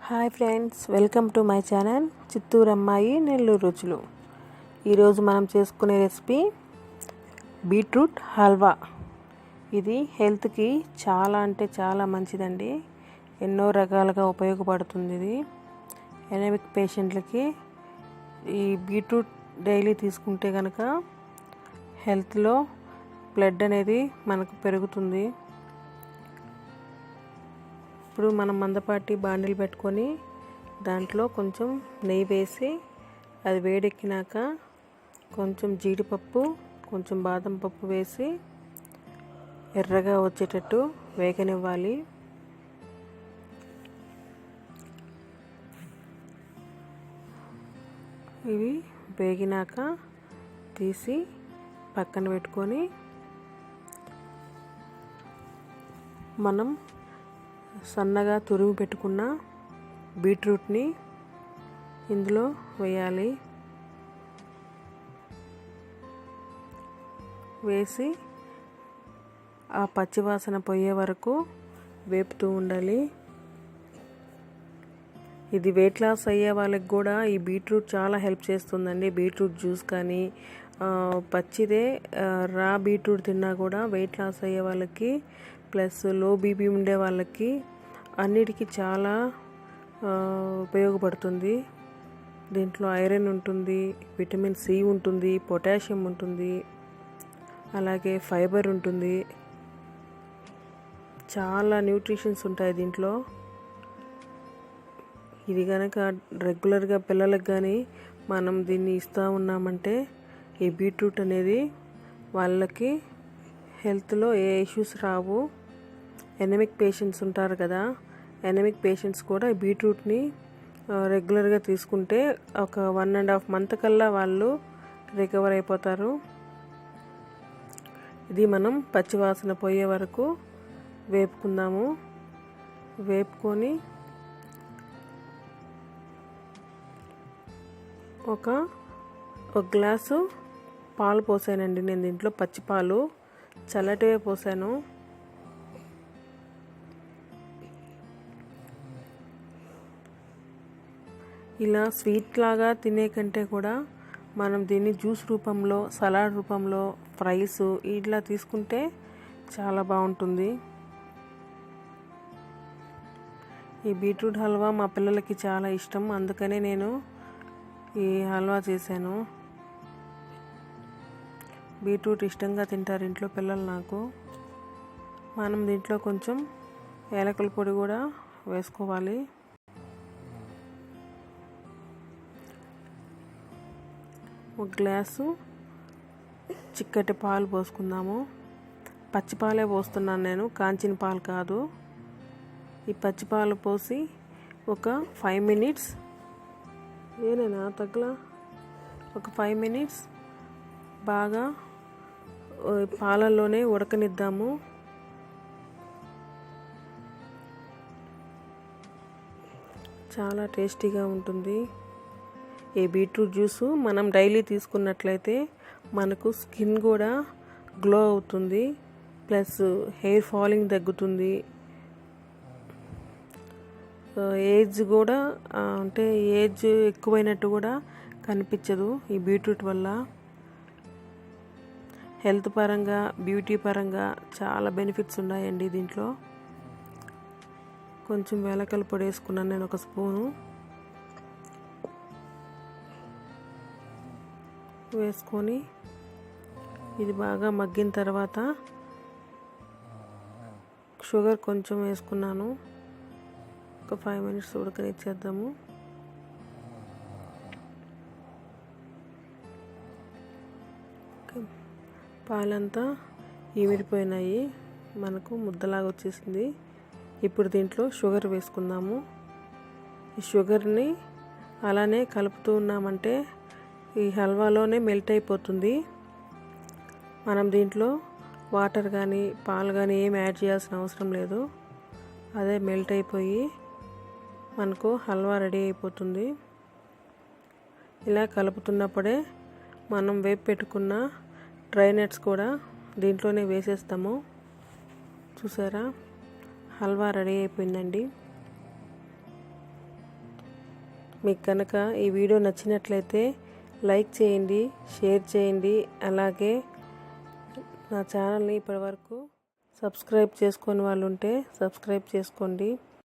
Hi friends, welcome to my channel Chittoor అమ్మాయి నెల్లూరు రుచులు. ఈరోజు మనం చేసుకునే రెసిపీ బీట్రూట్ హల్వా. ఇది హెల్త్కి చాలా అంటే చాలా మంచిదండి. ఎన్నో రకాలుగా ఉపయోగపడుతుంది. ఇది ఎనమిక్ పేషెంట్లకి ఈ బీట్రూట్ డైలీ తీసుకుంటే కనుక హెల్త్లో బ్లడ్ అనేది మనకు పెరుగుతుంది. ఇప్పుడు మనం మందపాటి బాండిల్ పెట్టుకొని దాంట్లో కొంచెం నెయ్యి వేసి అది వేడెక్కినాక కొంచెం జీడిపప్పు, కొంచెం బాదం పప్పు వేసి ఎర్రగా వచ్చేటట్టు వేగనివ్వాలి. ఇవి వేగినాక తీసి పక్కన పెట్టుకొని మనం సన్నగా తురిమి పెట్టుకున్న బీట్రూట్ని ఇందులో వేయాలి. వేసి ఆ పచ్చివాసన పోయే వరకు వేపుతూ ఉండాలి. ఇది వెయిట్ లాస్ అయ్యే వాళ్ళకి కూడా ఈ బీట్రూట్ చాలా హెల్ప్ చేస్తుందండి. బీట్రూట్ జ్యూస్ కానీ పచ్చిదే రా బీట్రూట్ తిన్నా కూడా వెయిట్ లాస్ అయ్యే వాళ్ళకి, ప్లస్ లో బీపీ ఉండే వాళ్ళకి అన్నిటికీ చాలా ఉపయోగపడుతుంది. దీంట్లో ఐరన్ ఉంటుంది, విటమిన్ సి ఉంటుంది, పొటాషియం ఉంటుంది, అలాగే ఫైబర్ ఉంటుంది. చాలా న్యూట్రిషన్స్ ఉంటాయి దీంట్లో. ఇది కనుక రెగ్యులర్గా పిల్లలకు కానీ మనం దీన్ని ఇస్తూ ఉన్నామంటే ఈ బీట్రూట్ అనేది వాళ్ళకి హెల్త్లో ఏ ఇష్యూస్ రావు. ఎనమిక్ పేషెంట్స్ ఉంటారు కదా, ఎనమిక్ పేషెంట్స్ కూడా ఈ బీట్రూట్ని రెగ్యులర్గా తీసుకుంటే ఒక 1.5 month కల్లా వాళ్ళు రికవర్ అయిపోతారు. ఇది మనం పచ్చివాసన పోయే వరకు వేపుకుందాము. వేపుకొని ఒక గ్లాసు పాలు పోసానండి నేను. దీంట్లో పచ్చిపాలు చల్లటివే పోసాను. ఇలా స్వీట్ లాగా తినే కంటే కూడా మనం దీన్ని జ్యూస్ రూపంలో, సలాడ్ రూపంలో, ఫ్రైస్ ఇట్లా తీసుకుంటే చాలా బాగుంటుంది. ఈ బీట్రూట్ హల్వా మా పిల్లలకి చాలా ఇష్టం, అందుకనే నేను ఈ హల్వా చేశాను. బీట్రూట్ ఇష్టంగా తింటారు ఇంట్లో పిల్లలు నాకు. మనం దీంట్లో కొంచెం యాలకుల పొడి కూడా వేసుకోవాలి. ఒక గ్లాసు చిక్కటి పాలు పోసుకుందాము. పచ్చిపాలే పోస్తున్నాను నేను, కాంచిన పాలు కాదు. ఈ పచ్చిపాలు పోసి ఒక 5 minutes ఒక 5 minutes బాగా పాలల్లోనే ఉడకనిద్దాము. చాలా టేస్టీగా ఉంటుంది. ఈ బీట్రూట్ జ్యూసు మనం డైలీ తీసుకున్నట్లయితే మనకు స్కిన్ కూడా గ్లో అవుతుంది, ప్లస్ హెయిర్ ఫాలింగ్ తగ్గుతుంది. ఏజ్ కూడా అంటే ఏజ్ ఎక్కువైనట్టు కూడా కనిపించదు ఈ బీట్రూట్ వల్ల. హెల్త్ పరంగా, బ్యూటీ పరంగా చాలా బెనిఫిట్స్ ఉన్నాయండి దీంట్లో. కొంచెం యాలకుల పొడి వేసుకున్నాను నేను, 1 స్పూను వేసుకొని ఇది బాగా మగ్గిన తర్వాత షుగర్ కొంచెం వేసుకున్నాను. ఒక 5 minutes ఉడకనిచ్చేద్దాము. పాలంతా ఈమిరిపోయినాయి, మనకు ముద్దలాగా వచ్చేసింది. ఇప్పుడు దీంట్లో షుగర్ వేసుకుందాము. ఈ షుగర్ని అలానే కలుపుతూ ఉన్నామంటే ఈ హల్వాలోనే మెల్ట్ అయిపోతుంది. మనం దీంట్లో వాటర్ కానీ పాలు కానీ ఏం యాడ్ చేయాల్సిన అవసరం లేదు. అదే మెల్ట్ అయిపోయి మనకు హల్వా రెడీ అయిపోతుంది. ఇలా కలుపుతున్నప్పుడే మనం వేపు పెట్టుకున్న డ్రై నట్స్ కూడా దీంట్లోనే వేసేస్తాము. చూసారా, హల్వా రెడీ అయిపోయిందండి. మీకు కనుక ఈ వీడియో నచ్చినట్లయితే లైక్ చేయండి, షేర్ చేయండి. అలాగే నా ఛానల్ని ఇప్పటివరకు సబ్స్క్రైబ్ చేసుకొని వాళ్ళు ఉంటే సబ్స్క్రైబ్ చేసుకోండి.